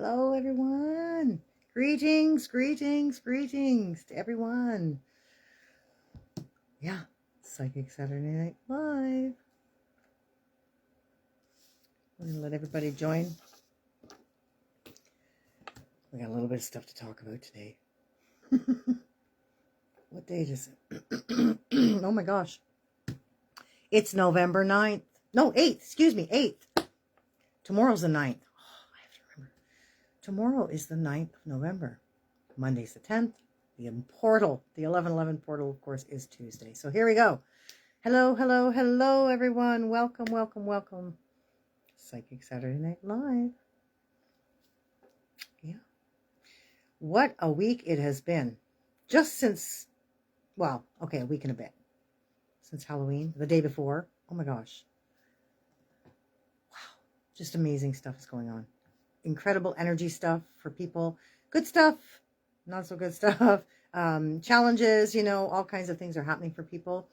Hello, everyone. Greetings, greetings, greetings to everyone. Yeah, Psychic Saturday Night Live. We're going to let everybody join. We got a little bit of stuff to talk about today. What date is it? Oh my gosh. It's November 9th. No, 8th. Excuse me, 8th. Tomorrow's the 9th. Oh, I have to remember. Tomorrow is the 9th of November. Monday's the 10th. The portal, the 11/11 portal, of course, is Tuesday. So here we go. Hello, hello, hello, everyone. Welcome, welcome, welcome. Psychic Saturday Night Live. Yeah. What a week it has been. Just since, well, okay, a week and a bit. Since Halloween, the day before. Oh my gosh. Wow. Just amazing stuff is going on. Incredible energy stuff for people. Good stuff, not so good stuff. Challenges, all kinds of things are happening for people.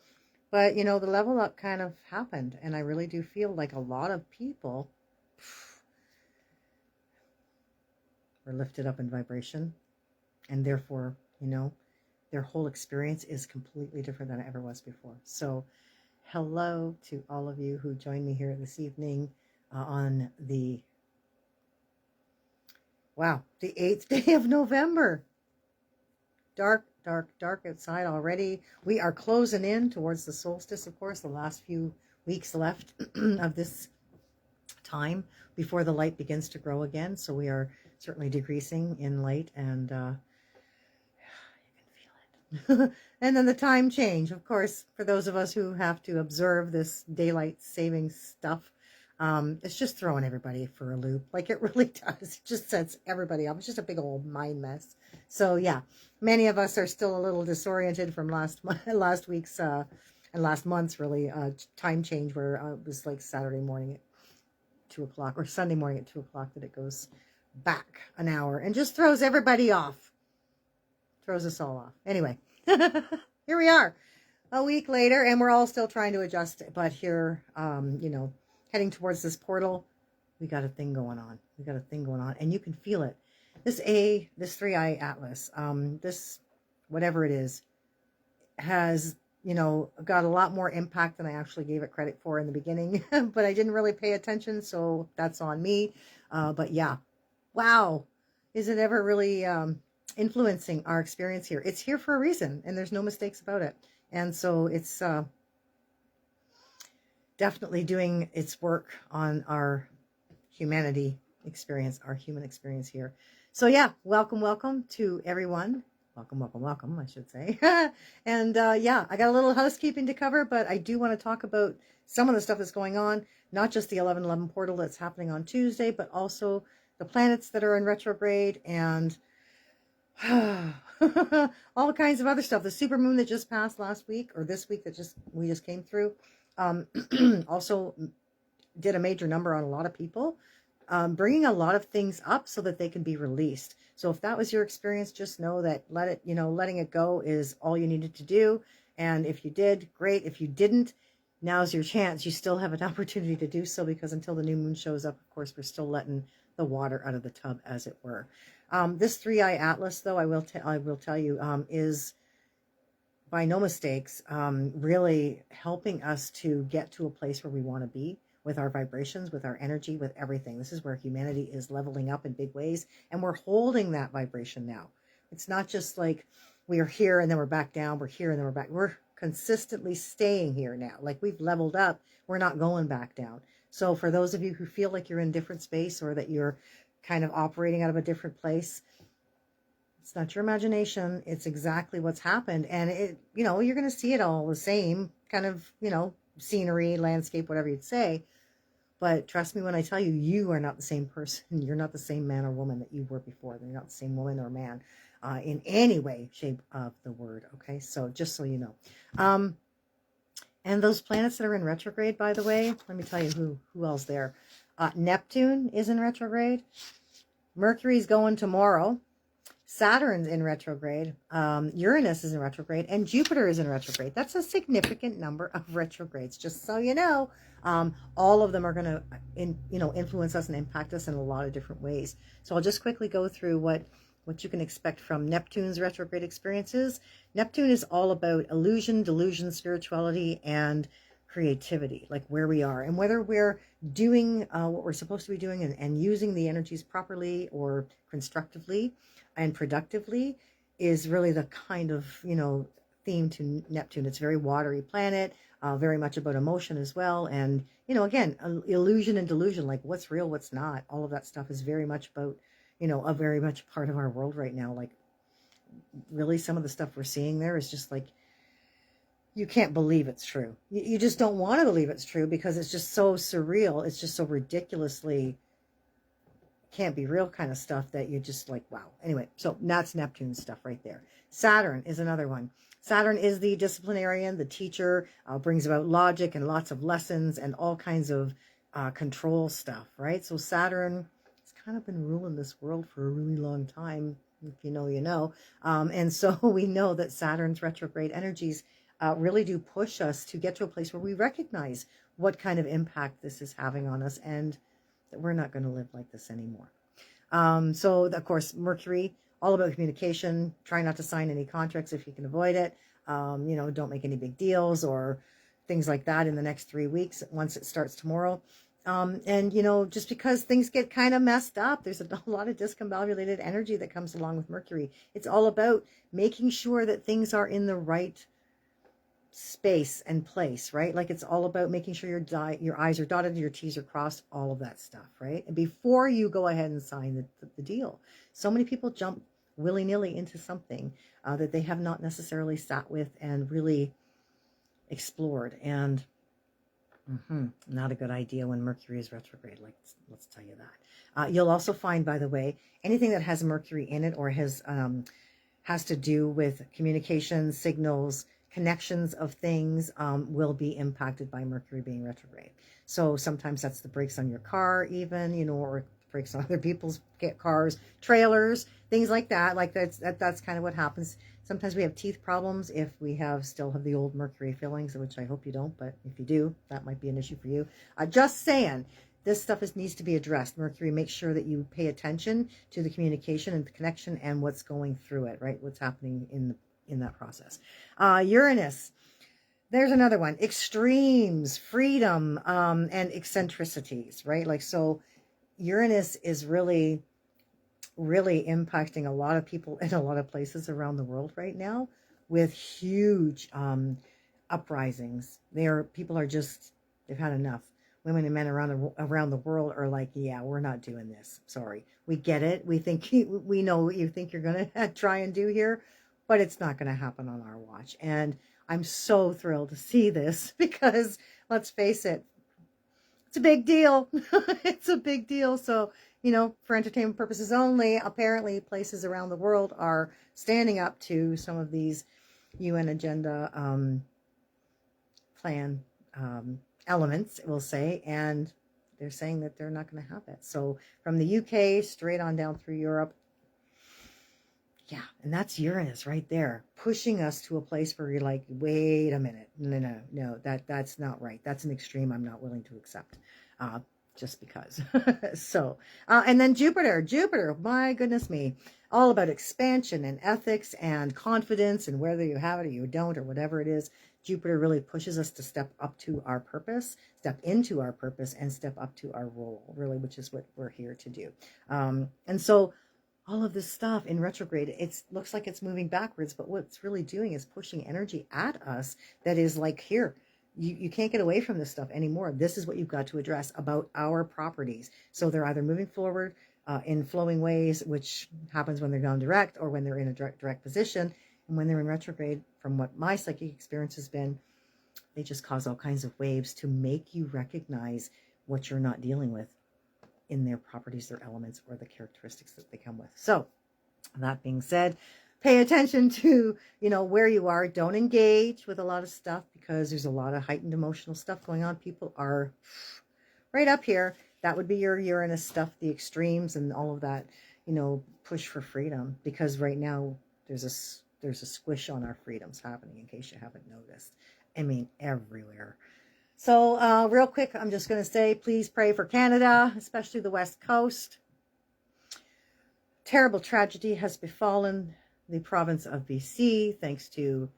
But, the level up kind of happened. And I really do feel like a lot of people were lifted up in vibration. And therefore, their whole experience is completely different than it ever was before. So hello to all of you who joined me here this evening on the 8th day of November. Dark, dark, dark outside already. We are closing in towards the solstice, of course, the last few weeks left of this time before the light begins to grow again. So we are certainly decreasing in light, and you can feel it. And then the time change, of course, for those of us who have to observe this daylight saving stuff. It's just throwing everybody for a loop. Like it really does. It just sets everybody up. It's just a big old mind mess. So yeah, many of us are still a little disoriented from last week's and last month's really time change, where it was like Saturday morning at 2 o'clock or Sunday morning at 2 o'clock that it goes back an hour and just throws everybody off. Throws us all off. Anyway, here we are a week later, and we're all still trying to adjust. But here, heading towards this portal, we got a thing going on. And you can feel it. This 3-eye atlas, this whatever it is, has got a lot more impact than I actually gave it credit for in the beginning. But I didn't really pay attention, so that's on me. But yeah, wow, is it ever really influencing our experience here? It's here for a reason, and there's no mistakes about it. And so it's definitely doing its work on our humanity experience, our human experience here. So yeah, welcome to everyone. Welcome, I should say. And yeah, I got a little housekeeping to cover, but I do want to talk about some of the stuff that's going on, not just the 11/11 portal that's happening on Tuesday, but also the planets that are in retrograde and all kinds of other stuff. The supermoon that just passed last week, or this week that we just came through, also did a major number on a lot of people, bringing a lot of things up so that they can be released. So if that was your experience, just know that letting it go is all you needed to do. And if you did, great. If you didn't, now's your chance. You still have an opportunity to do so, because until the new moon shows up, of course, we're still letting the water out of the tub, as it were. This 3-eye atlas, though, I will tell you, is by no mistakes really helping us to get to a place where we want to be with our vibrations, with our energy, with everything. This is where humanity is leveling up in big ways, and we're holding that vibration now. It's not just like we are here and then we're back down, we're here and then we're back. We're consistently staying here now. Like we've leveled up, we're not going back down. So for those of you who feel like you're in a different space, or that you're kind of operating out of a different place, it's not your imagination. It's exactly what's happened. And you're going to see it all the same kind of, scenery, landscape, whatever you'd say. But trust me when I tell you, you are not the same person. You're not the same man or woman that you were before. You're not the same woman or man in any way, shape of the word. Okay, so just so you know. And those planets that are in retrograde, by the way, let me tell you who else there. Neptune is in retrograde. Mercury's going tomorrow. Saturn's in retrograde, Uranus is in retrograde, and Jupiter is in retrograde. That's a significant number of retrogrades, just so you know. All of them are going to influence us and impact us in a lot of different ways. So I'll just quickly go through what you can expect from Neptune's retrograde experiences. Neptune is all about illusion, delusion, spirituality, and creativity, like where we are and whether we're doing what we're supposed to be doing and using the energies properly or constructively and productively is really the kind of, theme to Neptune. It's a very watery planet, very much about emotion as well. And, again, illusion and delusion, like what's real, what's not, all of that stuff is very much about, a very much part of our world right now. Like really some of the stuff we're seeing there is just like, you can't believe it's true. You just don't want to believe it's true because it's just so surreal. It's just so ridiculously can't be real kind of stuff that you just like, wow. Anyway, so that's Neptune stuff right there. Saturn is another one. Saturn is the disciplinarian, the teacher, brings about logic and lots of lessons and all kinds of control stuff, right? So Saturn has kind of been ruling this world for a really long time. If you know, you know. And so we know that Saturn's retrograde energies really do push us to get to a place where we recognize what kind of impact this is having on us and that we're not going to live like this anymore. So, of course, Mercury, all about communication. Try not to sign any contracts if you can avoid it. Don't make any big deals or things like that in the next 3 weeks once it starts tomorrow. Just because things get kind of messed up, there's a lot of discombobulated energy that comes along with Mercury. It's all about making sure that things are in the right space and place, right? Like it's all about making sure your I's are dotted, your T's are crossed, all of that stuff, right? And before you go ahead and sign the deal. So many people jump willy-nilly into something that they have not necessarily sat with and really explored. And not a good idea when Mercury is retrograde. Like, let's tell you that. You'll also find, by the way, anything that has Mercury in it or has to do with communication, signals, connections of things will be impacted by Mercury being retrograde. So sometimes that's the brakes on your car even, or brakes on other people's cars, trailers, things like that. Like that's kind of what happens. Sometimes we have teeth problems if we still have the old Mercury fillings, which I hope you don't, but if you do, that might be an issue for you. Just saying, this stuff needs to be addressed. Mercury makes sure that you pay attention to the communication and the connection and what's going through it, right? What's happening in that process. Uranus, there's another one. Extremes, freedom, and eccentricities, right? Like, so Uranus is really, really impacting a lot of people in a lot of places around the world right now with huge uprisings. People are just, they've had enough. Women and men around the world are like, yeah, we're not doing this. Sorry. We get it. We know what you think you're going to try and do here, but it's not going to happen on our watch. And I'm so thrilled to see this because let's face it, it's a big deal. It's a big deal. So, for entertainment purposes only, apparently places around the world are standing up to some of these UN agenda plan elements, we'll say, and they're saying that they're not going to have it. So from the UK straight on down through Europe, yeah, and that's Uranus right there, pushing us to a place where you're like, wait a minute, no, that's not right. That's an extreme I'm not willing to accept, just because. So, and then Jupiter, my goodness me, all about expansion and ethics and confidence and whether you have it or you don't or whatever it is. Jupiter really pushes us to step up to our purpose, step into our purpose, and step up to our role, really, which is what we're here to do. And so all of this stuff in retrograde, it looks like it's moving backwards, but what it's really doing is pushing energy at us that is like, here, you can't get away from this stuff anymore. This is what you've got to address about our properties. So they're either moving forward in flowing ways, which happens when they're gone direct or when they're in a direct position. And when they're in retrograde, from what my psychic experience has been, they just cause all kinds of waves to make you recognize what you're not dealing with in their properties, their elements, or the characteristics that they come with. So that being said, pay attention to, where you are. Don't engage with a lot of stuff because there's a lot of heightened emotional stuff going on. People are right up here. That would be your Uranus stuff, the extremes and all of that, push for freedom, because right now there's a squish on our freedoms happening, in case you haven't noticed. I mean, everywhere. So real quick, I'm just going to say, please pray for Canada, especially the West Coast. Terrible tragedy has befallen the province of BC, thanks to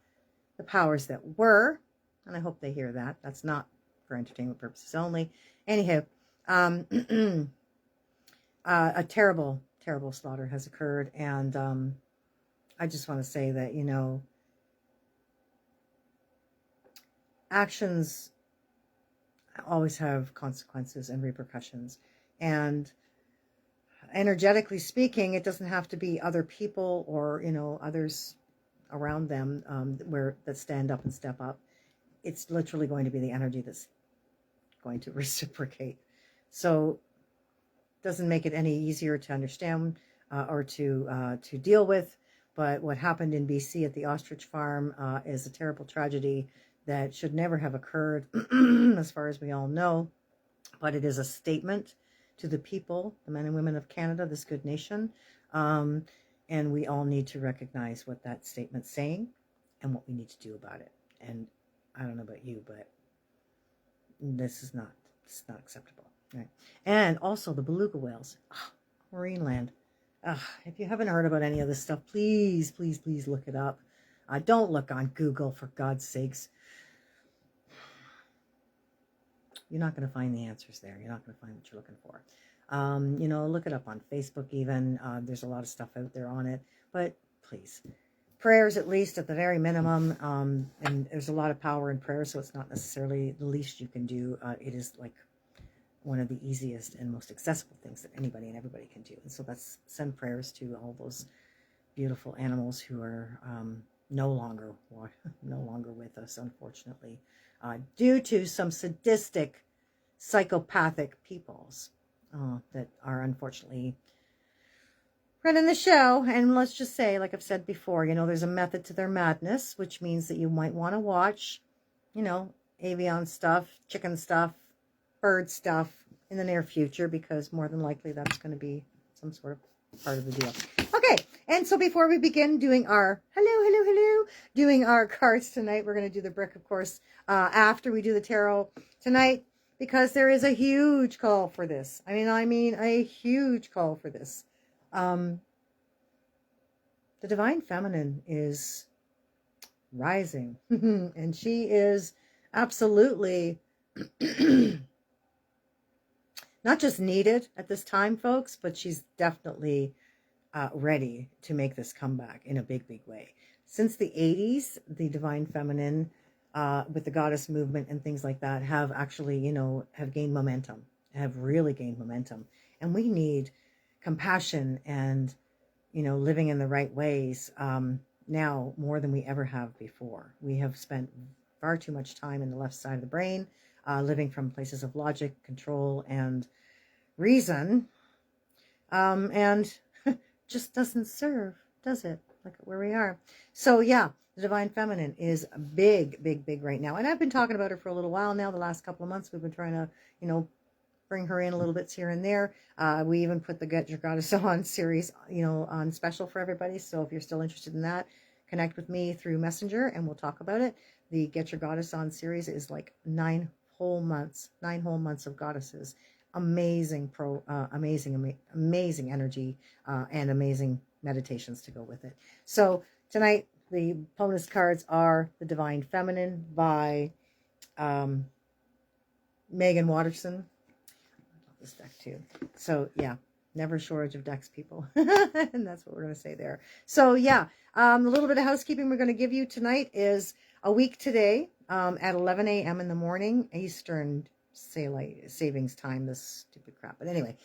the powers that were, and I hope they hear that. That's not for entertainment purposes only. Anyhow, a terrible, terrible slaughter has occurred, and I just want to say that, actions always have consequences and repercussions, and energetically speaking, it doesn't have to be other people or others around them that stand up and step up. It's literally going to be the energy that's going to reciprocate. So it doesn't make it any easier to understand or to deal with. But what happened in BC at the ostrich farm is a terrible tragedy that should never have occurred, as far as we all know. But it is a statement to the people, the men and women of Canada, this good nation. And we all need to recognize what that statement's saying and what we need to do about it. And I don't know about you, but this is not acceptable. Right? And also the beluga whales, marine land. If you haven't heard about any of this stuff, please, please, please look it up. Don't look on Google, for God's sakes. You're not going to find the answers there. You're not going to find what you're looking for. Look it up on Facebook even. There's a lot of stuff out there on it. But please, prayers at least at the very minimum. And there's a lot of power in prayer, so it's not necessarily the least you can do. It is like one of the easiest and most accessible things that anybody and everybody can do. And so let's send prayers to all those beautiful animals who are no longer with us, unfortunately, due to some sadistic, psychopathic peoples that are unfortunately running the show. And let's just say, like I've said before, there's a method to their madness, which means that you might want to watch, avian stuff, chicken stuff, bird stuff in the near future, because more than likely that's going to be some sort of part of the deal. Okay, and so before we begin doing our doing our cards tonight, we're going to do the brick, of course, after we do the tarot tonight, because there is a huge call for this. I mean a huge call for this. The Divine Feminine is rising, and she is absolutely not just needed at this time, folks, but she's definitely ready to make this comeback in a big, big way. Since the 80s, the Divine Feminine, with the goddess movement and things like that, have actually, have gained momentum, have really gained momentum. And we need compassion and, living in the right ways now more than we ever have before. We have spent far too much time in the left side of the brain, living from places of logic, control, and reason, and just doesn't serve, does it? Look at where we are. So yeah, the Divine Feminine is big, big, big right now. And I've been talking about her for a little while now. The last couple of months, we've been trying to, bring her in a little bits here and there. We even put the Get Your Goddess On series, on special for everybody. So if you're still interested in that, connect with me through Messenger and we'll talk about it. The Get Your Goddess On series is like 9 whole months of goddesses. Amazing amazing energy and amazing meditations to go with it. So tonight the bonus cards are the Divine Feminine by Megan Watterson. I love this deck too. So yeah, never a shortage of decks, people. And that's what we're going to say there. So yeah, a little bit of housekeeping we're going to give you tonight is a week today at 11 a.m. in the morning Eastern savings time, this stupid crap. But anyway,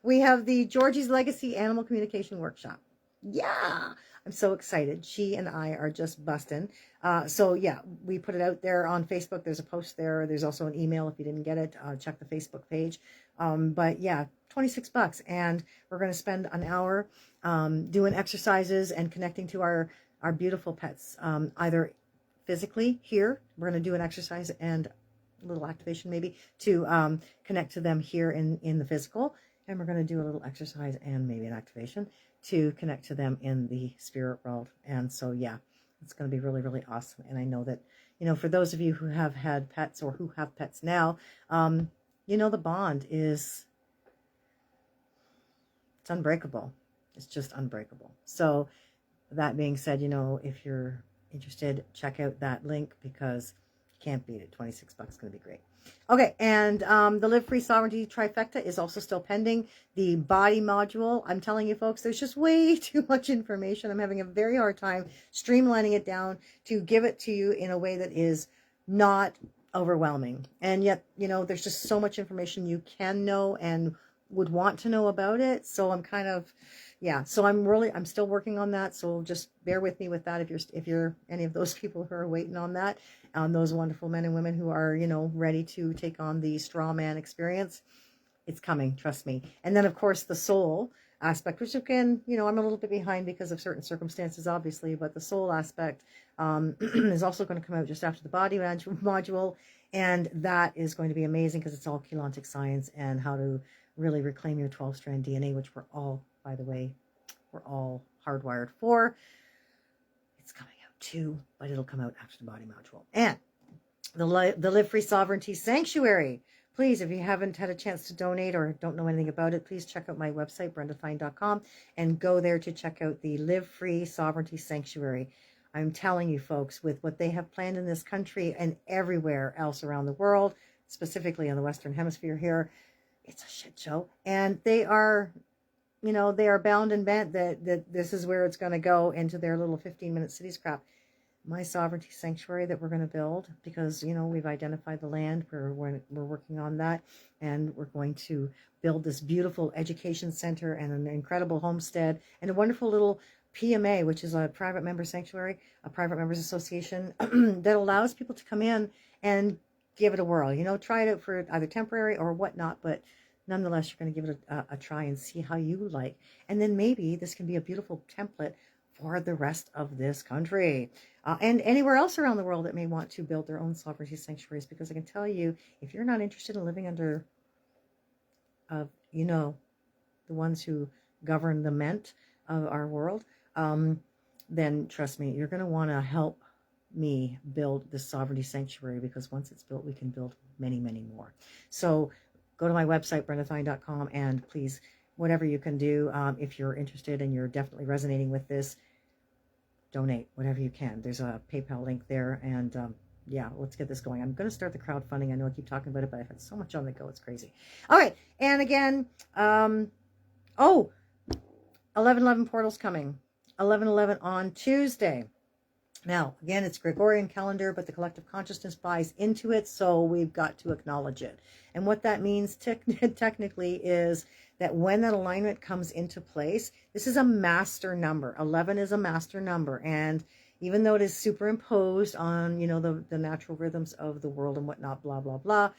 we have the Georgie's Legacy Animal Communication Workshop. Yeah, I'm so excited. She and I are just busting. So yeah, we put it out there on Facebook. There's a post there. There's also an email if you didn't get it. Check the Facebook page. But yeah, $26, and we're going to spend an hour doing exercises and connecting to our beautiful pets, either physically here. We're going to do an exercise and a little activation maybe to connect to them here in the physical, and we're going to do a little exercise and maybe an activation to connect to them in the spirit world. And so, yeah, it's going to be really, really awesome. And I know that, for those of you who have had pets or who have pets now, the bond it's unbreakable. It's just unbreakable. So that being said, if you're interested, check out that link because you can't beat it. 26 bucks is going to be great. Okay, and the Live Free Sovereignty Trifecta is also still pending. The body module, I'm telling you folks, there's just way too much information. I'm having a very hard time streamlining it down to give it to you in a way that is not overwhelming. And yet, there's just so much information you can know and would want to know about it. So I'm kind of, so I'm still working on that. So just bear with me with that. If you're any of those people who are waiting on that, those wonderful men and women who are, ready to take on the straw man experience, it's coming, trust me. And then of course the soul aspect, which again, I'm a little bit behind because of certain circumstances, obviously, but the soul aspect is also going to come out just after the body module. And that is going to be amazing because it's all Keylontic science and how to really reclaim your 12-strand DNA, which we're all, by the way, we're all hardwired for. It's coming out too, but it'll come out after the body module. And the Live Free Sovereignty Sanctuary. Please, if you haven't had a chance to donate or don't know anything about it, please check out my website, BrendaFine.com, and go there to check out the Live Free Sovereignty Sanctuary. I'm telling you, folks, with what they have planned in this country and everywhere else around the world, specifically in the Western Hemisphere here, it's a shit show. And they are, they are bound and bent that this is where it's going to go into their little 15-minute cities crap. My sovereignty sanctuary that we're going to build, because, we've identified the land, we're working on that, and we're going to build this beautiful education center and an incredible homestead and a wonderful little PMA, which is a private member sanctuary, a private members association that allows people to come in and give it a whirl, try it out for either temporary or whatnot, but nonetheless, you're going to give it a try and see how you like. And then maybe this can be a beautiful template for the rest of this country and anywhere else around the world that may want to build their own sovereignty sanctuaries, because I can tell you, if you're not interested in living under, the ones who govern the ment of our world, then trust me, you're going to want to help me build this sovereignty sanctuary, because once it's built, we can build many, many more. So go to my website, BrendaFine.com, and please, whatever you can do, if you're interested and you're definitely resonating with this, donate whatever you can. There's a PayPal link there, and let's get this going. I'm going to start the crowdfunding. I know I keep talking about it, but I've had so much on the go. It's crazy. All right, and again, 11/11 portal's coming. 11/11 on Tuesday. Now, again, it's Gregorian calendar, but the collective consciousness buys into it, so we've got to acknowledge it. And what that means technically is that when that alignment comes into place, this is a master number. 11 is a master number, and even though it is superimposed on, the natural rhythms of the world and whatnot, blah, blah, blah,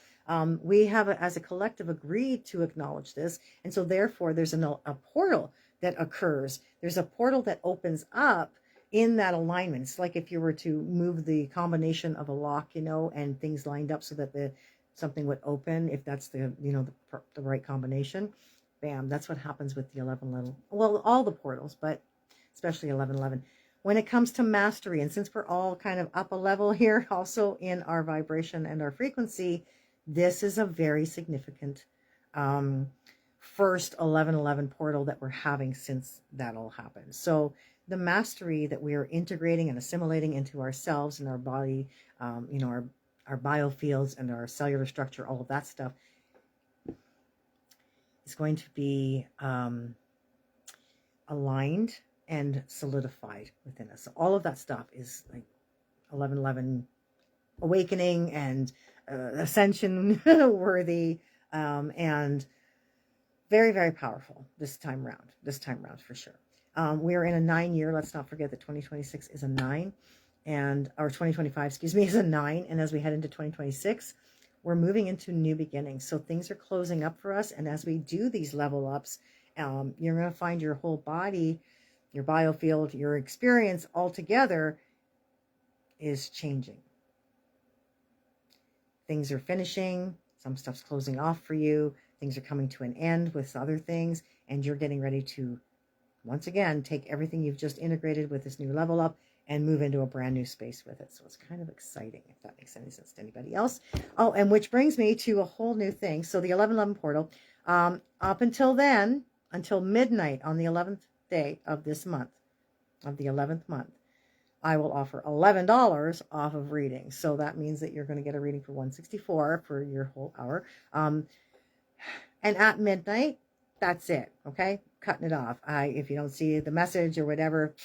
we have, as a collective, agreed to acknowledge this, and so therefore there's a portal that occurs. There's a portal that opens up in that alignment. It's like if you were to move the combination of a lock, and things lined up so that something would open, if that's the right combination. Bam, that's what happens with the 11/11. Well, all the portals, but especially 11/11. When it comes to mastery, and since we're all kind of up a level here, also in our vibration and our frequency, this is a very significant first 11/11 portal that we're having since that all happened. So the mastery that we are integrating and assimilating into ourselves and our body, our biofields and our cellular structure, all of that stuff, is going to be aligned and solidified within us. So all of that stuff is like 11/11 awakening and ascension worthy, and very, very powerful this time round for sure. We're in a 9-year. Let's not forget that 2026 is a 9, or 2025, excuse me, is a 9. And as we head into 2026, we're moving into new beginnings. So things are closing up for us. And as we do these level ups, you're going to find your whole body, your biofield, your experience altogether is changing. Things are finishing. Some stuff's closing off for you. things are coming to an end with other things, and you're getting ready to, once again, take everything you've just integrated with this new level up and move into a brand new space with it. So it's kind of exciting, if that makes any sense to anybody else. Oh, and which brings me to a whole new thing. So the 11/11 portal, up until then, until midnight on the 11th day of this month, of the 11th month, I will offer $11 off of readings. So that means that you're going to get a reading for $164 for your whole hour. And at midnight, that's it. Okay. Cutting it off. If you don't see the message or whatever,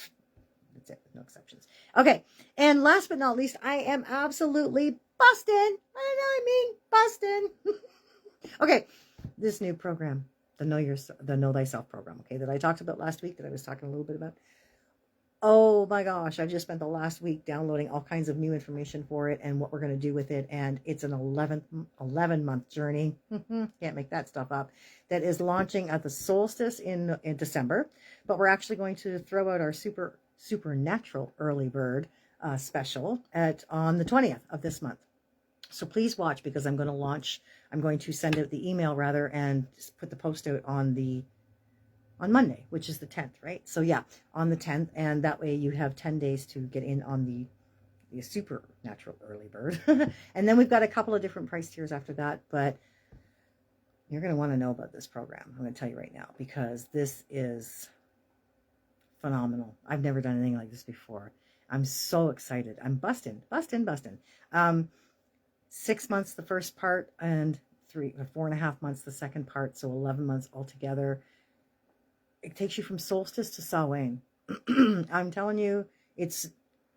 that's it. No exceptions. Okay. And last but not least, I am absolutely busting. I mean, busting. Okay. This new program, the Know Thyself program. Okay. That I talked about last week, that I was talking a little bit about. Oh my gosh, I've just spent the last week downloading all kinds of new information for it and what we're going to do with it. And it's an 11-month journey. Can't make that stuff up. That is launching at the solstice in December. But we're actually going to throw out our supernatural early bird special on the 20th of this month. So please watch, because I'm going to send out the email rather, and put the post out on Monday, which is the 10th, right? So yeah, on the 10th, and that way you have 10 days to get in on the supernatural early bird. And then we've got a couple of different price tiers after that, but you're going to want to know about this program. I'm going to tell you right now, because this is phenomenal. I've never done anything like this before. I'm so excited. I'm busting. 6 months the first part, and 4.5 months the second part, so 11 months altogether. It takes you from solstice to Samhain. I'm telling you, it's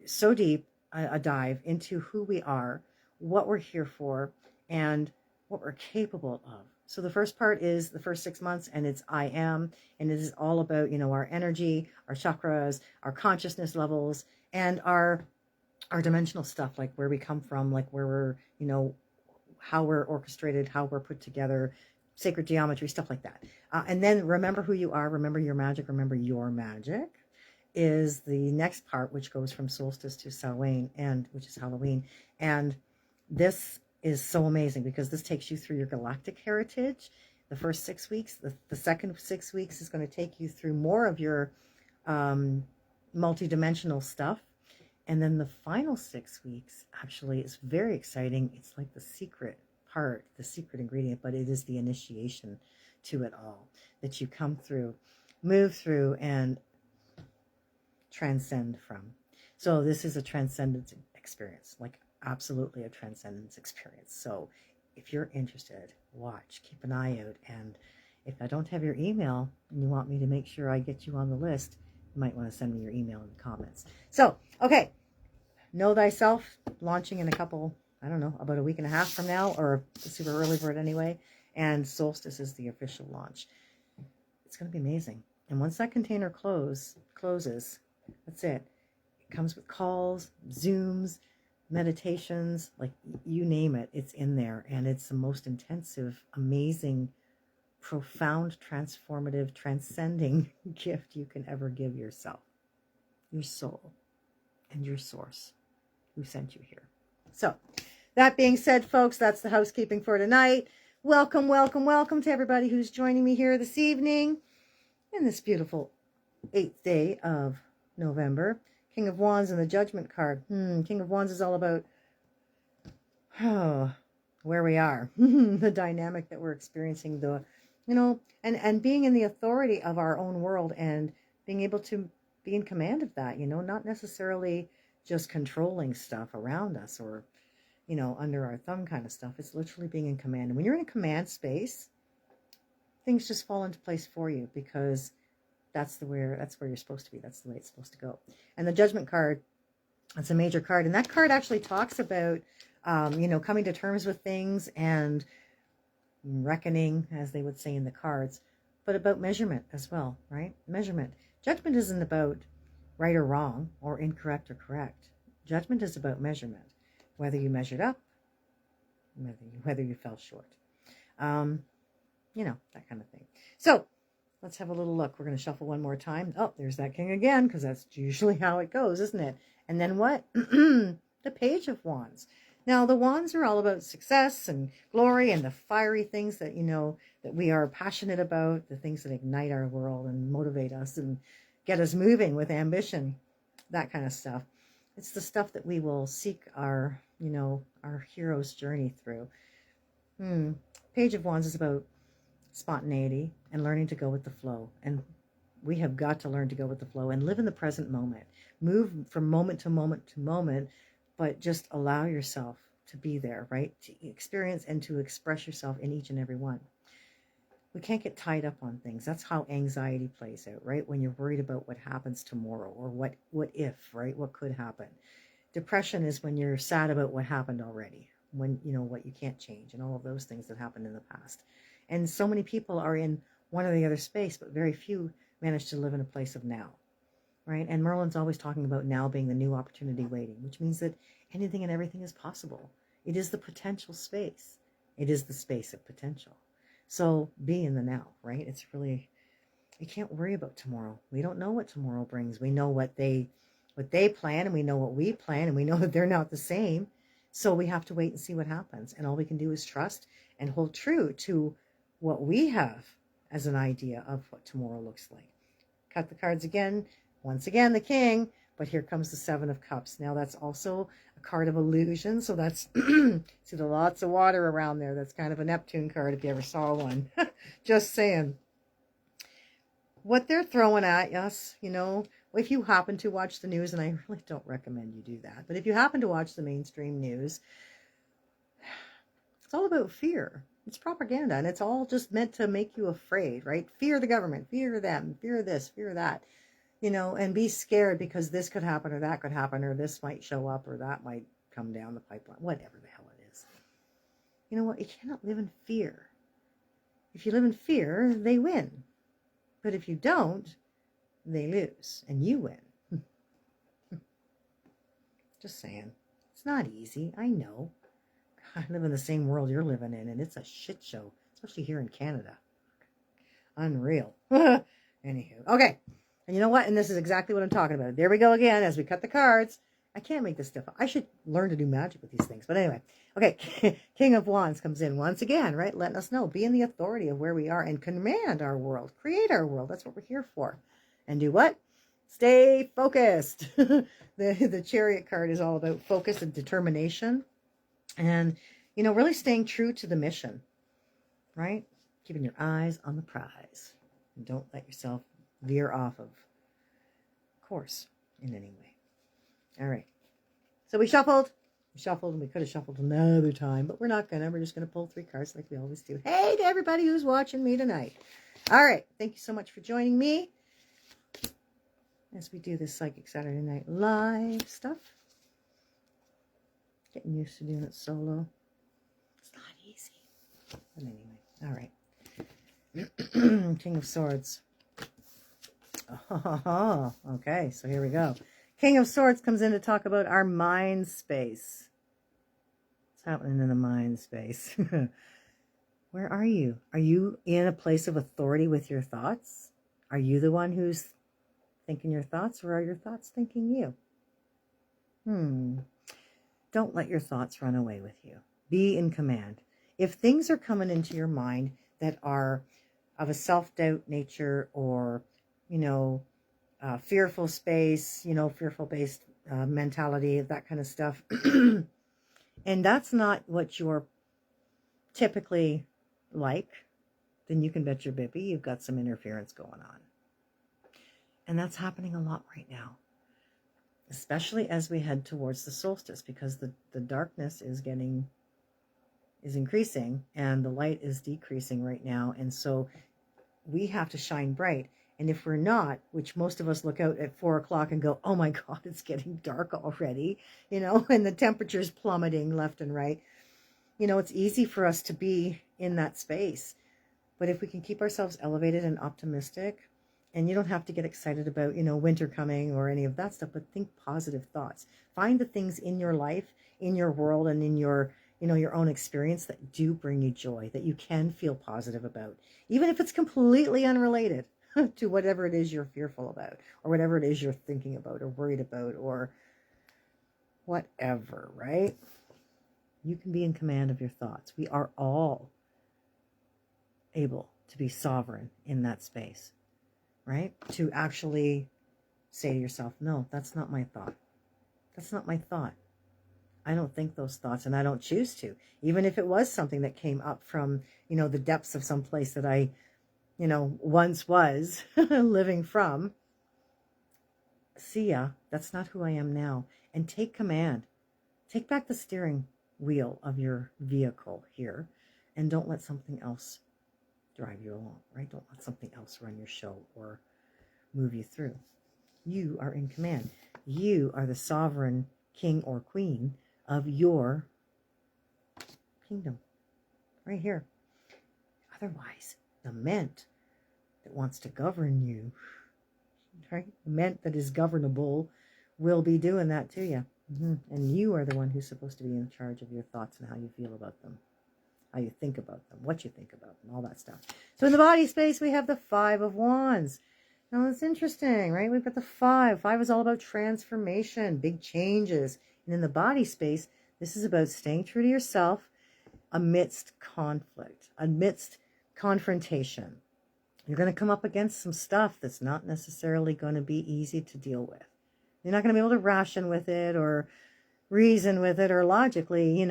so deep, a dive into who we are, what we're here for, and what we're capable of. So the first part is the first 6 months, and it's I am, and it is all about, our energy, our chakras, our consciousness levels, and our dimensional stuff, like where we come from, like where we're, how we're orchestrated, how we're put together, sacred geometry, stuff like that. And then remember who you are, remember your magic, is the next part, which goes from solstice to Samhain, which is Halloween. And this is so amazing, because this takes you through your galactic heritage. The first 6 weeks, the second 6 weeks is going to take you through more of your multidimensional stuff. And then the final 6 weeks actually is very exciting. It's like the secret part, the secret ingredient, but it is the initiation to it all that you come through, move through, and transcend from. So this is a transcendence experience, like absolutely a transcendence experience. So if you're interested, watch, keep an eye out. And if I don't have your email and you want me to make sure I get you on the list, you might want to send me your email in the comments. So, okay. Know Thyself, launching in a couple, I don't know, about a week and a half from now, or the super early bird anyway. And Solstice is the official launch. It's going to be amazing. And once that container closes, that's it. It comes with calls, Zooms, meditations, like you name it, it's in there. And it's the most intensive, amazing, profound, transformative, transcending gift you can ever give yourself, your soul, and your source who sent you here. So that being said, folks, that's the housekeeping for tonight. Welcome, welcome, welcome to everybody who's joining me here this evening in this beautiful 8th day of November. King of Wands and the Judgment card. King of Wands is all about where we are, the dynamic that we're experiencing, and being in the authority of our own world, and being able to be in command of that, not necessarily just controlling stuff around us or, under our thumb kind of stuff. It's literally being in command. And when you're in a command space, things just fall into place for you, because that's where you're supposed to be. That's the way it's supposed to go. And the Judgment card, it's a major card. And that card actually talks about, coming to terms with things and reckoning, as they would say in the cards, but about measurement as well, right? Measurement. Judgment isn't about right or wrong, or incorrect or correct. Judgment is about measurement. Whether you measured up, whether you fell short. That kind of thing. So let's have a little look. We're going to shuffle one more time. Oh, there's that king again, because that's usually how it goes, isn't it? And then what? The Page of Wands. Now, the wands are all about success and glory and the fiery things that, that we are passionate about, the things that ignite our world and motivate us and get us moving with ambition, that kind of stuff. It's the stuff that we will seek our, our hero's journey through. Page of Wands is about spontaneity and learning to go with the flow. And we have got to learn to go with the flow and live in the present moment. Move from moment to moment to moment, but just allow yourself to be there, right? To experience and to express yourself in each and every one. We can't get tied up on things. That's how anxiety plays out, right? When you're worried about what happens tomorrow or what if, right? What could happen. Depression is when you're sad about what happened already, when, what you can't change and all of those things that happened in the past. And so many people are in one or the other space, but very few manage to live in a place of now, right? And Merlin's always talking about now being the new opportunity waiting, which means that anything and everything is possible. It is the potential space. It is the space of potential. So be in the now, right? It's really, you can't worry about tomorrow. We don't know what tomorrow brings. We know what they plan, and we know what we plan, and we know that they're not the same. So we have to wait and see what happens. And all we can do is trust and hold true to what we have as an idea of what tomorrow looks like. Cut the cards again. Once again, the King, but here comes the Seven of Cups. Now that's also a card of illusion. So that's, see the lots of water around there. That's kind of a Neptune card if you ever saw one. Just saying. What they're throwing at us, if you happen to watch the news, and I really don't recommend you do that, but if you happen to watch the mainstream news, it's all about fear. It's propaganda, and it's all just meant to make you afraid, right? Fear the government, fear them, fear this, fear that, and be scared because this could happen or that could happen or this might show up or that might come down the pipeline, whatever the hell it is. You know what? You cannot live in fear. If you live in fear, they win. But if you don't, they lose and you win. Just saying. It's not easy. I know. I live in the same world you're living in, and it's a shit show, especially here in Canada. Unreal. Anywho, okay. And you know what? And this is exactly what I'm talking about. There we go again as we cut the cards. I can't make this stuff up. I should learn to do magic with these things. But anyway, okay. King of Wands comes in once again, right? Letting us know. Be in the authority of where we are and command our world. Create our world. That's what we're here for. And do what? Stay focused. The Chariot card is all about focus and determination. And, really staying true to the mission, right? Keeping your eyes on the prize. And don't let yourself veer off of course in any way. All right. So we shuffled, and we could have shuffled another time, but we're not going to. We're just going to pull 3 cards like we always do. Hey to everybody who's watching me tonight. All right. Thank you so much for joining me as we do this Psychic Saturday Night Live stuff. Getting used to doing it solo. It's not easy. But anyway, all right. King of Swords. Oh, okay, so here we go. King of Swords comes in to talk about our mind space. What's happening in the mind space? Where are you? Are you in a place of authority with your thoughts? Are you the one who's thinking your thoughts, or are your thoughts thinking you? Don't let your thoughts run away with you. Be in command. If things are coming into your mind that are of a self-doubt nature or, fearful space, fearful-based mentality, that kind of stuff, and that's not what you're typically like, then you can bet your bippy you've got some interference going on. And that's happening a lot right now, especially as we head towards the solstice, because the darkness is increasing and the light is decreasing right now. And so we have to shine bright. And if we're not, which most of us look out at 4 o'clock and go, oh my God, it's getting dark already, and the temperature's plummeting left and right. It's easy for us to be in that space. But if we can keep ourselves elevated and optimistic, and you don't have to get excited about, winter coming or any of that stuff, but think positive thoughts. Find the things in your life, in your world, and in your, your own experience that do bring you joy, that you can feel positive about, even if it's completely unrelated to whatever it is you're fearful about, or whatever it is you're thinking about or worried about or whatever, right? You can be in command of your thoughts. We are all able to be sovereign in that space, right? To actually say to yourself, no, that's not my thought. That's not my thought. I don't think those thoughts, and I don't choose to. Even if it was something that came up from, the depths of some place that I, once was living from. See ya, that's not who I am now. And take command. Take back the steering wheel of your vehicle here, and don't let something else drive you along, right? Don't let something else run your show or move you through. You are in command. You are the sovereign king or queen of your kingdom, right here. Otherwise, the ment that wants to govern you, right? The ment that is governable will be doing that to you. And you are the one who's supposed to be in charge of your thoughts and how you feel about them, how you think about them, what you think about them, all that stuff. So in the body space, we have the 5 of Wands. Now, it's interesting, right? We've got the 5. 5 is all about transformation, big changes. And in the body space, this is about staying true to yourself amidst conflict, amidst confrontation. You're going to come up against some stuff that's not necessarily going to be easy to deal with. You're not going to be able to ration with it or reason with it or logically,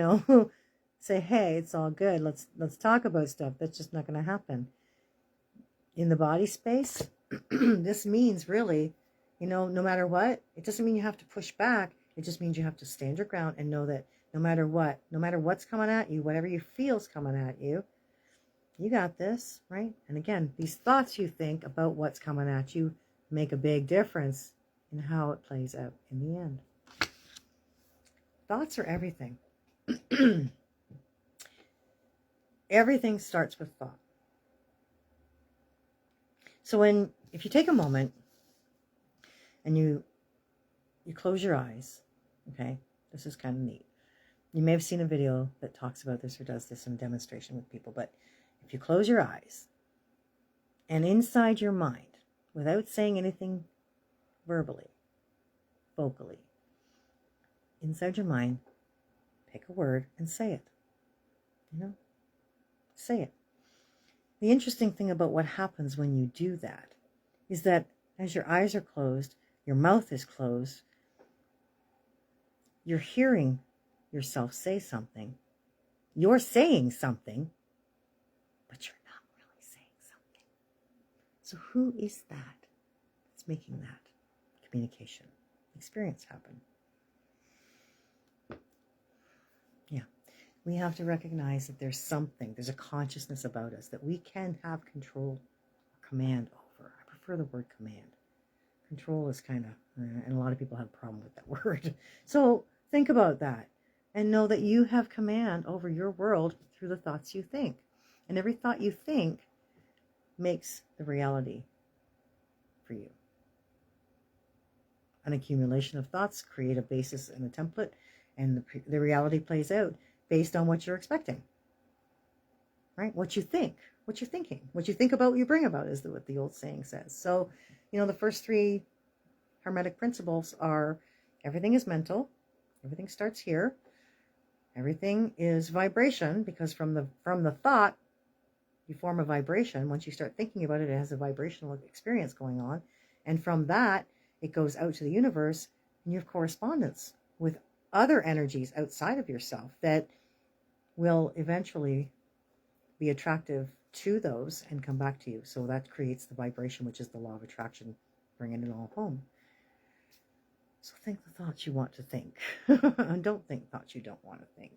say, hey, it's all good. Let's talk about stuff. That's just not going to happen. In the body space, this means really, no matter what, it doesn't mean you have to push back. It just means you have to stand your ground and know that no matter what, no matter what's coming at you, whatever you feel's coming at you, you got this, right? And again, these thoughts you think about what's coming at you make a big difference in how it plays out in the end. Thoughts are everything. Everything starts with thought. So if you take a moment and you close your eyes, okay, this is kind of neat. You may have seen a video that talks about this or does this in demonstration with people, but if you close your eyes and inside your mind, without saying anything verbally, vocally, inside your mind, pick a word and say it. Say it. The interesting thing about what happens when you do that is that as your eyes are closed, your mouth is closed, you're hearing yourself say something. You're saying something, but you're not really saying something. So who is that that's making that communication experience happen? Yeah. We have to recognize that there's a consciousness about us that we can have control or command over. I prefer the word command. Control is kind of, and a lot of people have a problem with that word. So think about that and know that you have command over your world through the thoughts you think. And every thought you think makes the reality for you. An accumulation of thoughts create a basis and a template, and the reality plays out based on what you're expecting, right? What you think, what you're thinking, what you think about, what you bring about, is what the old saying says. So, the first 3 Hermetic principles are: everything is mental, everything starts here, everything is vibration, because from the thought, you form a vibration. Once you start thinking about it, it has a vibrational experience going on, and from that, it goes out to the universe, and you have correspondence with other energies outside of yourself that will eventually be attractive to those and come back to you. So that creates the vibration, which is the law of attraction, bringing it all home. So think the thoughts you want to think. And don't think thoughts you don't want to think,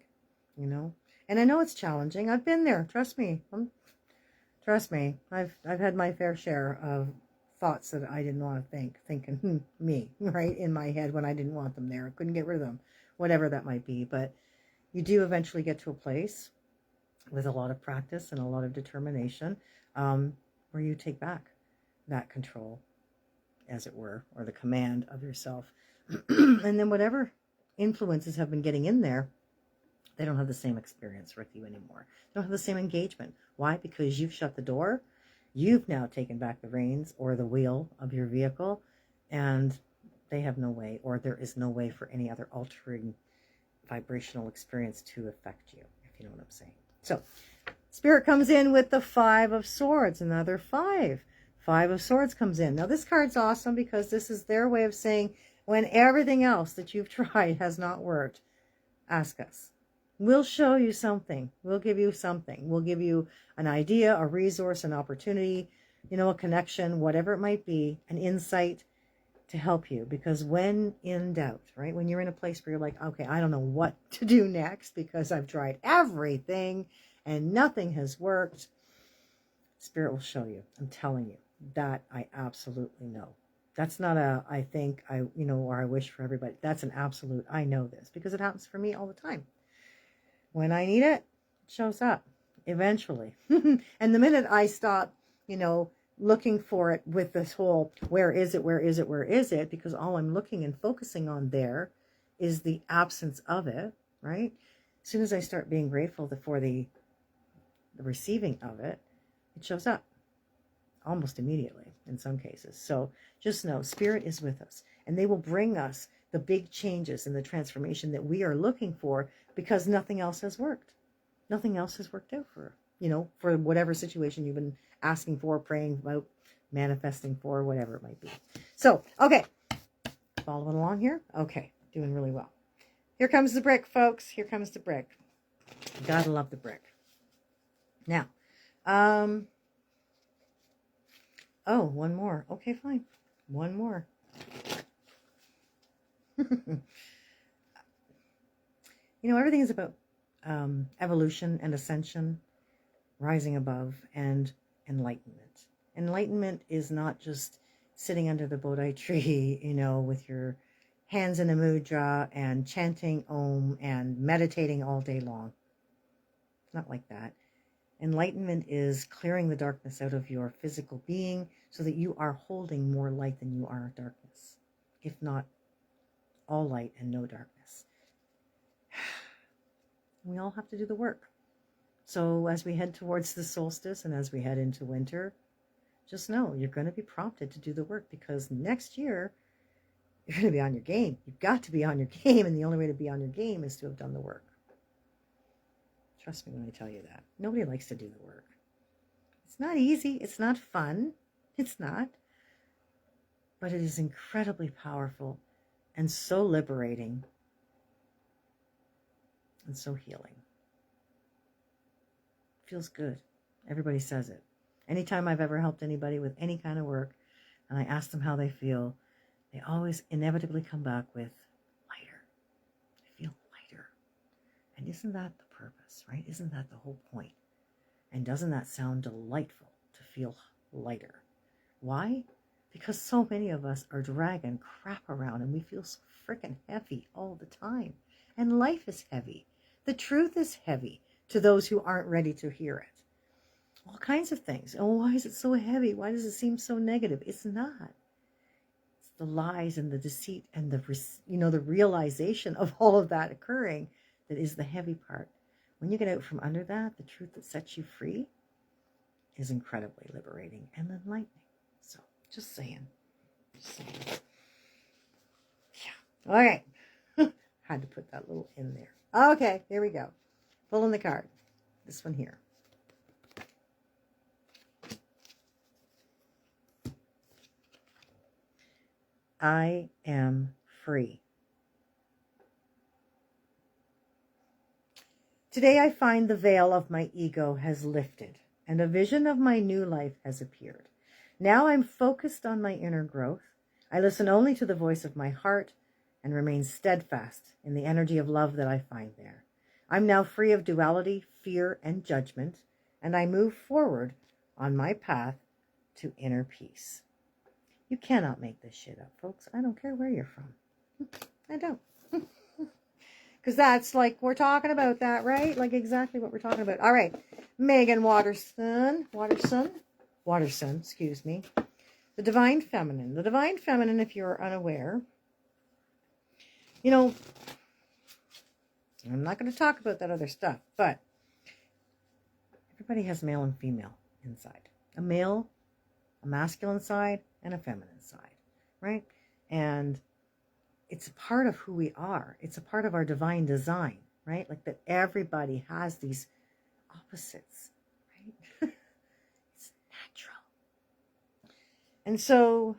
And I know it's challenging. I've been there. Trust me. Trust me. I've had my fair share of thoughts that I didn't want to thinking me, right, in my head when I didn't want them there. I couldn't get rid of them, whatever that might be. But you do eventually get to a place with a lot of practice and a lot of determination where you take back that control, as it were, or the command of yourself. And then whatever influences have been getting in there, they don't have the same experience with you anymore. They don't have the same engagement. Why? Because you've shut the door. You've now taken back the reins or the wheel of your vehicle, and they have no way, or there is no way for any other altering vibrational experience to affect you, if you know what I'm saying. So Spirit comes in with the Five of Swords, another five. Five of Swords comes in. Now this card's awesome because this is their way of saying when everything else that you've tried has not worked, ask us. We'll show you something. We'll give you something. We'll give you an idea, a resource, an opportunity, a connection, whatever it might be, an insight to help you. Because when in doubt, right? When you're in a place where you're like, okay, I don't know what to do next because I've tried everything and nothing has worked. Spirit will show you. I'm telling you that I absolutely know. That's not a, I think, or I wish for everybody. That's an absolute, I know this because it happens for me all the time. When I need it, it shows up eventually. And the minute I stop, looking for it with this whole, where is it, where is it, where is it? Because all I'm looking and focusing on there is the absence of it, right? As soon as I start being grateful for the receiving of it, it shows up almost immediately in some cases. So just know, Spirit is with us, and they will bring us the big changes and the transformation that we are looking for because nothing else has worked. Nothing else has worked out for whatever situation you've been asking for, praying about, manifesting for, whatever it might be. So, okay. Following along here. Okay. Doing really well. Here comes the brick, folks. Here comes the brick. Gotta love the brick. Now, oh, one more. Okay, fine. One more. Everything is about evolution and ascension, rising above, and enlightenment. Enlightenment is not just sitting under the Bodhi tree, with your hands in a mudra and chanting Om and meditating all day long. It's not like that. Enlightenment is clearing the darkness out of your physical being so that you are holding more light than you are darkness, if not all light and no darkness. We all have to do the work. So as we head towards the solstice and as we head into winter, just know you're going to be prompted to do the work because next year you're going to be on your game. You've got to be on your game, and the only way to be on your game is to have done the work. Trust me when I tell you that. Nobody likes to do the work. It's not easy. It's not fun. It's not. But it is incredibly powerful and so liberating and so healing. Feels good. Everybody says it. Anytime I've ever helped anybody with any kind of work and I ask them how they feel, they always inevitably come back with lighter. I feel lighter. And isn't that the purpose, right? Isn't that the whole point? And doesn't that sound delightful to feel lighter? Why? Because so many of us are dragging crap around and we feel so freaking heavy all the time. And life is heavy. The truth is heavy to those who aren't ready to hear it. All kinds of things. Oh, why is it so heavy? Why does it seem so negative? It's not. It's the lies and the deceit and the realization of all of that occurring that is the heavy part. When you get out from under that, the truth that sets you free is incredibly liberating and enlightening. So, just saying. Yeah. All right. Had to put that little in there. Okay, here we go. Pulling the card. This one here. I am free. Today I find the veil of my ego has lifted and a vision of my new life has appeared. Now I'm focused on my inner growth. I listen only to the voice of my heart and remain steadfast in the energy of love that I find there. I'm now free of duality, fear, and judgment, and I move forward on my path to inner peace. You cannot make this shit up, folks. I don't care where you're from. I don't. Because that's like, we're talking about that, right? Like exactly what we're talking about. All right. Megan Watterson, excuse me. The Divine Feminine. The Divine Feminine, if you're unaware, I'm not going to talk about that other stuff, but everybody has male and female inside. A male, a masculine side, and a feminine side, right? And it's a part of who we are. It's a part of our divine design, right? Like that everybody has these opposites, right? It's natural. And so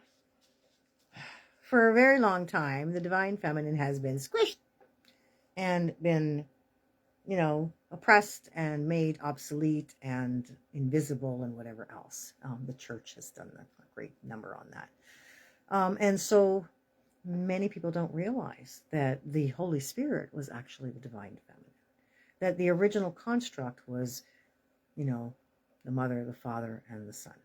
for a very long time, the divine feminine has been squished and been, oppressed and made obsolete and invisible and whatever else. The church has done a great number on that. And so many people don't realize that the Holy Spirit was actually the divine feminine, that the original construct was, the mother, the father, and the son,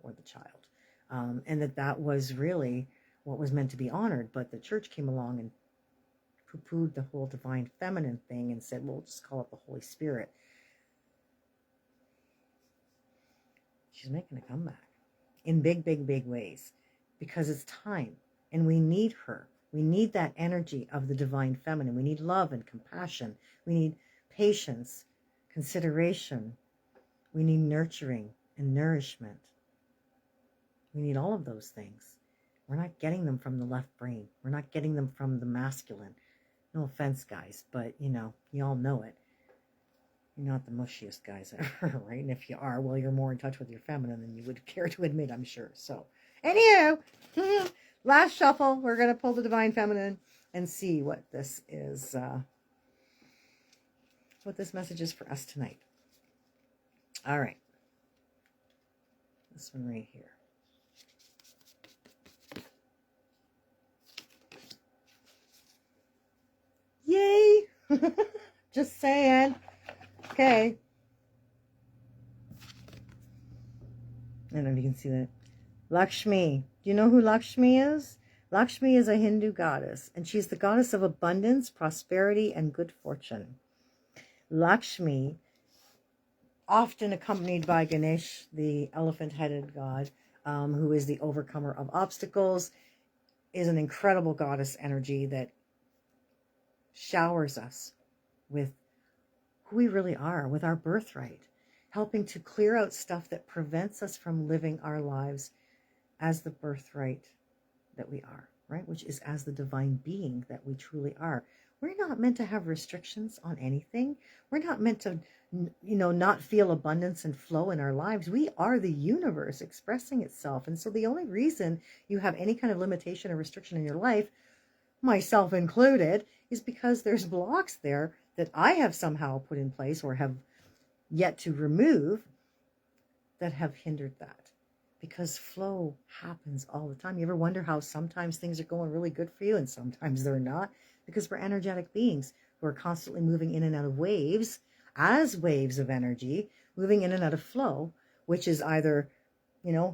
or the child. And that was really what was meant to be honored. But the church came along and poo-pooed the whole divine feminine thing and said, well, we'll just call it the Holy Spirit. She's making a comeback in big, big, big ways because it's time and we need her. We need that energy of the divine feminine. We need love and compassion. We need patience, consideration. We need nurturing and nourishment. We need all of those things. We're not getting them from the left brain. We're not getting them from the masculine. No offense, guys, but, you all know it. You're not the mushiest guys ever, right? And if you are, well, you're more in touch with your feminine than you would care to admit, I'm sure. So, anyhow, last shuffle, we're going to pull the divine feminine and see what this is, what this message is for us tonight. All right. This one right here. Yay! Just saying. Okay. I don't know if you can see that. Lakshmi. Do you know who Lakshmi is? Lakshmi is a Hindu goddess, and she's the goddess of abundance, prosperity, and good fortune. Lakshmi, often accompanied by Ganesh, the elephant-headed god, who is the overcomer of obstacles, is an incredible goddess energy that showers us with who we really are, with our birthright, helping to clear out stuff that prevents us from living our lives as the birthright that we are, right? Which is as the divine being that we truly are. We're not meant to have restrictions on anything. We're not meant to, not feel abundance and flow in our lives. We are the universe expressing itself. And so the only reason you have any kind of limitation or restriction in your life, myself included, is because there's blocks there that I have somehow put in place or have yet to remove that have hindered that. Because flow happens all the time. You ever wonder how sometimes things are going really good for you and sometimes they're not? Because we're energetic beings who are constantly moving in and out of waves, as waves of energy, moving in and out of flow, which is either,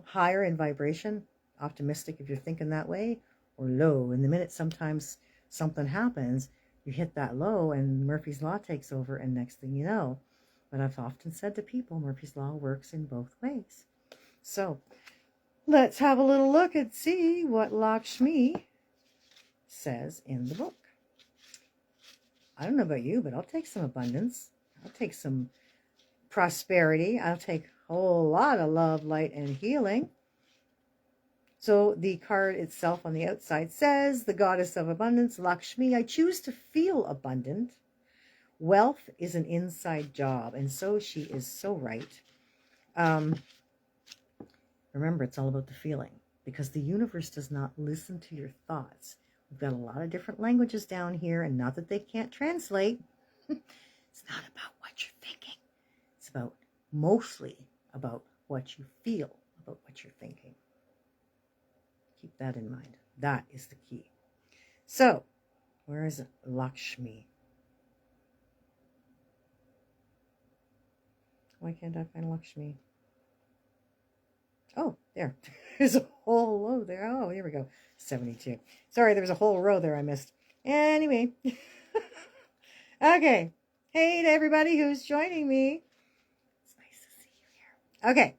higher in vibration, optimistic if you're thinking that way, or low. In the minute sometimes something happens, you hit that low and Murphy's Law takes over, and next thing you know. But I've often said to people, Murphy's Law works in both ways. So let's have a little look and see what Lakshmi says in the book. I don't know about you, but I'll take some abundance. I'll take some prosperity. I'll take a whole lot of love, light, and healing. So the card itself on the outside says, the goddess of abundance, Lakshmi, I choose to feel abundant. Wealth is an inside job. And so she is so right. Remember, it's all about the feeling, because the universe does not listen to your thoughts. We've got a lot of different languages down here, and not that they can't translate. It's not about what you're thinking. It's about mostly about what you feel about what you're thinking. Keep that in mind. That is the key. So, where is Lakshmi? Why can't I find Lakshmi? Oh, there. There's a whole row there. Oh, here we go. 72. Sorry, there was a whole row there I missed. Anyway. Okay. Hey to everybody who's joining me. It's nice to see you here. Okay.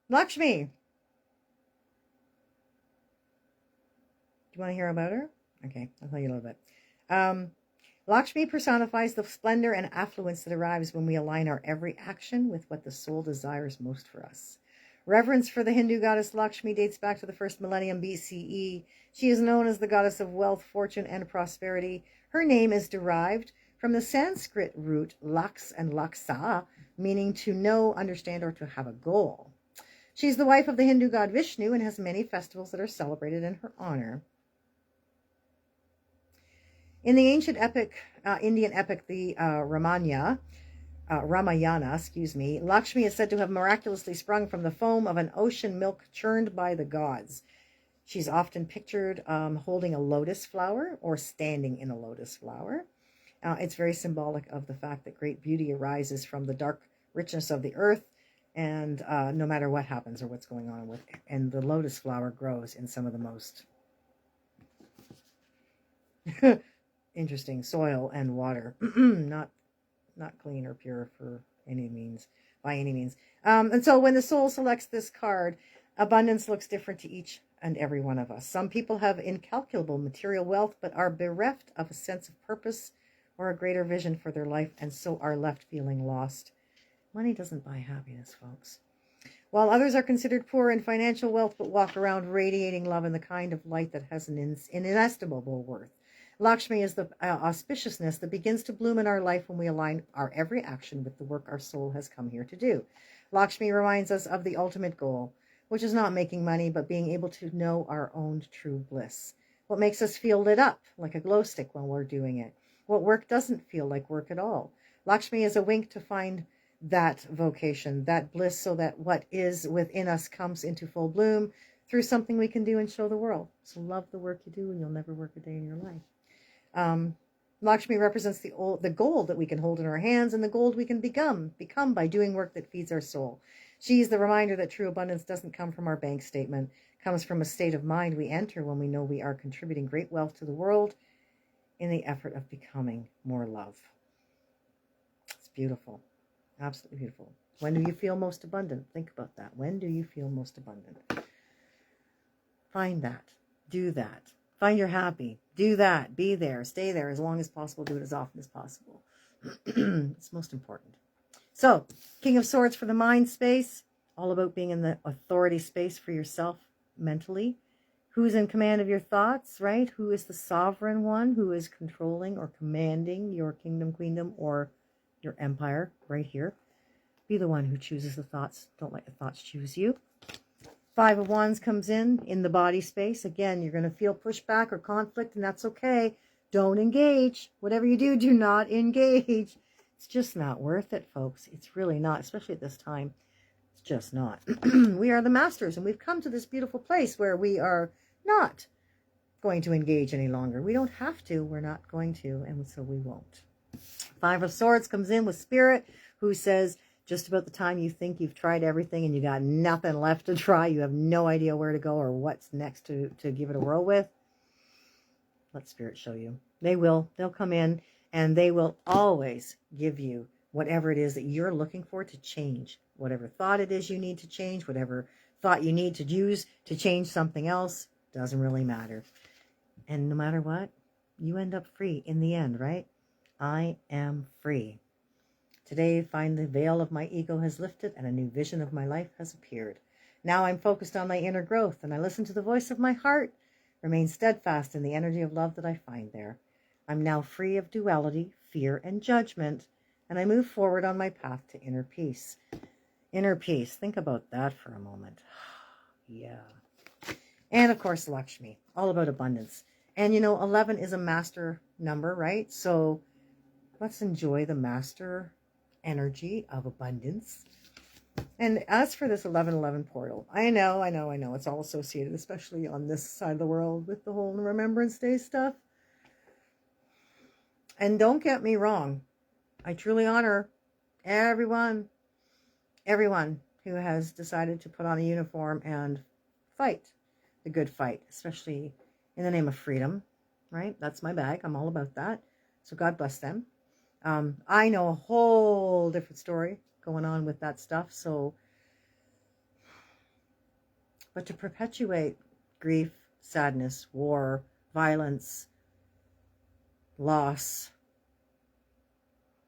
Lakshmi. Do you want to hear about her? Okay, I'll tell you a little bit. Lakshmi personifies the splendor and affluence that arrives when we align our every action with what the soul desires most for us. Reverence for the Hindu goddess Lakshmi dates back to the first millennium BCE. She is known as the goddess of wealth, fortune, and prosperity. Her name is derived from the Sanskrit root laks and laksa, meaning to know, understand, or to have a goal. She's the wife of the Hindu god Vishnu and has many festivals that are celebrated in her honor. In the ancient epic, Indian epic, the Ramayana, Lakshmi is said to have miraculously sprung from the foam of an ocean milk churned by the gods. She's often pictured holding a lotus flower or standing in a lotus flower. It's very symbolic of the fact that great beauty arises from the dark richness of the earth, and no matter what happens or what's going on with it. And the lotus flower grows in some of the most interesting soil and water. Not clean or pure by any means. And so when the soul selects this card, abundance looks different to each and every one of us. Some people have incalculable material wealth, but are bereft of a sense of purpose or a greater vision for their life, and so are left feeling lost. Money doesn't buy happiness, folks. While others are considered poor in financial wealth, but walk around radiating love and the kind of light that has an inestimable worth. Lakshmi is the auspiciousness that begins to bloom in our life when we align our every action with the work our soul has come here to do. Lakshmi reminds us of the ultimate goal, which is not making money, but being able to know our own true bliss. What makes us feel lit up like a glow stick while we're doing it? What work doesn't feel like work at all? Lakshmi is a wink to find that vocation, that bliss, so that what is within us comes into full bloom through something we can do and show the world. So love the work you do and you'll never work a day in your life. Lakshmi represents the gold that we can hold in our hands and the gold we can become by doing work that feeds our soul. She's the reminder that true abundance doesn't come from our bank statement, comes from a state of mind we enter when we know we are contributing great wealth to the world in the effort of becoming more love. It's beautiful. Absolutely beautiful. When do you feel most abundant? Think about that. When do you feel most abundant? Find that. Do that. Find you're happy. Do that. Be there. Stay there as long as possible. Do it as often as possible. It's most important. So, King of Swords for the mind space. All about being in the authority space for yourself mentally. Who's in command of your thoughts, right? Who is the sovereign one? Who is controlling or commanding your kingdom, queendom, or your empire right here? Be the one who chooses the thoughts. Don't let the thoughts choose you. Five of Wands comes in the body space. Again, you're going to feel pushback or conflict, and that's okay. Don't engage. Whatever you do, do not engage. It's just not worth it, folks. It's really not, especially at this time. It's just not. We are the masters, and we've come to this beautiful place where we are not going to engage any longer. We don't have to. We're not going to, and so we won't. Five of Swords comes in with Spirit, who says, just about the time you think you've tried everything and you got nothing left to try, you have no idea where to go or what's next to give it a whirl with, let Spirit show you. They will. They'll come in and they will always give you whatever it is that you're looking for to change. Whatever thought it is you need to change, whatever thought you need to use to change something else, doesn't really matter. And no matter what, you end up free in the end, right? I am free. Today, find the veil of my ego has lifted and a new vision of my life has appeared. Now I'm focused on my inner growth and I listen to the voice of my heart, remain steadfast in the energy of love that I find there. I'm now free of duality, fear, and judgment, and I move forward on my path to inner peace. Inner peace. Think about that for a moment. Yeah. And of course, Lakshmi, all about abundance. And 11 is a master number, right? So let's enjoy the master energy of abundance. And as for this 1111 portal, I know it's all associated, especially on this side of the world with the whole Remembrance Day stuff. And don't get me wrong, I truly honor everyone who has decided to put on a uniform and fight the good fight, especially in the name of freedom, right? That's my bag. I'm all about that. So God bless them. I know a whole different story going on with that stuff. But to perpetuate grief, sadness, war, violence, loss,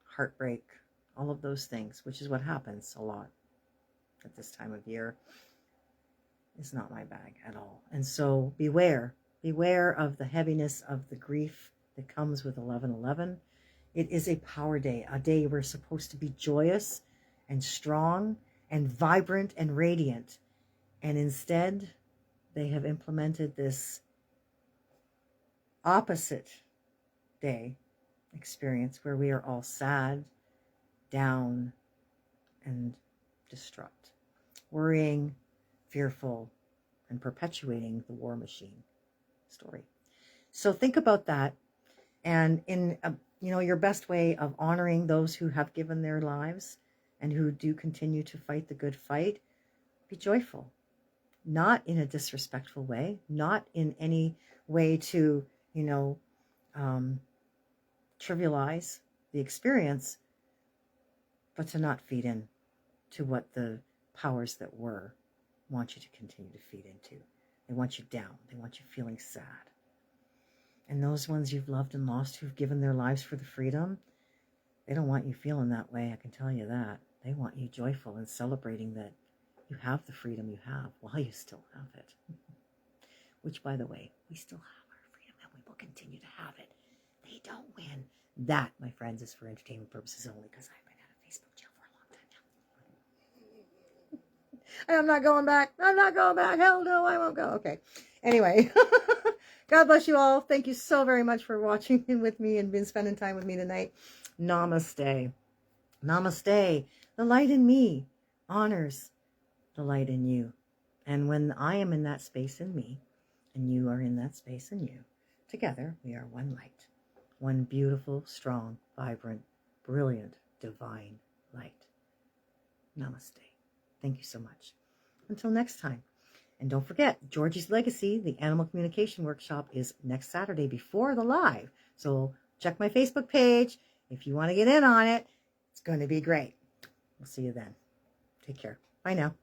heartbreak, all of those things, which is what happens a lot at this time of year. is not my bag at all. And so beware of the heaviness of the grief that comes with 11/11. It is a power day, a day we're supposed to be joyous and strong and vibrant and radiant. And instead, they have implemented this opposite day experience where we are all sad, down, and distraught, worrying, fearful, and perpetuating the war machine story. So think about that, and in your best way of honoring those who have given their lives and who do continue to fight the good fight, be joyful. Not in a disrespectful way, not in any way to, trivialize the experience, but to not feed in to what the powers that were want you to continue to feed into. They want you down. They want you feeling sad. And those ones you've loved and lost who've given their lives for the freedom, they don't want you feeling that way, I can tell you that. They want you joyful and celebrating that you have the freedom you have while you still have it. Which, by the way, we still have our freedom and we will continue to have it. They don't win. That, my friends, is for entertainment purposes only, because I've been out of Facebook jail for a long time now. I'm not going back. I'm not going back. Hell no, I won't go. Okay. Anyway, God bless you all. Thank you so very much for watching with me and been spending time with me tonight. Namaste. Namaste. The light in me honors the light in you. And when I am in that space in me, and you are in that space in you, together we are one light. One beautiful, strong, vibrant, brilliant, divine light. Namaste. Thank you so much. Until next time. And don't forget, Georgie's Legacy, the Animal Communication Workshop, is next Saturday before the live. So check my Facebook page if you want to get in on it. It's going to be great. We'll see you then. Take care. Bye now.